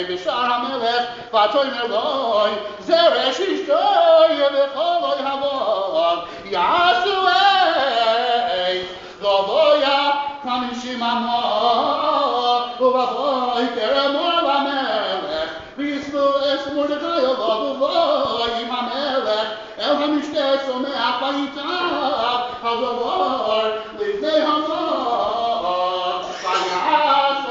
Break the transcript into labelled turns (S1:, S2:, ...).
S1: בשער המלך ותאמר אלוהי זרש אשתוי וכל יבוא יעשו גבויה חמישים אמות ובבוא תרמור למלך וישבו את מרדכי ובוא עם המלך אל המשתה צומח ויטב הדבר לפני המלך ויעשו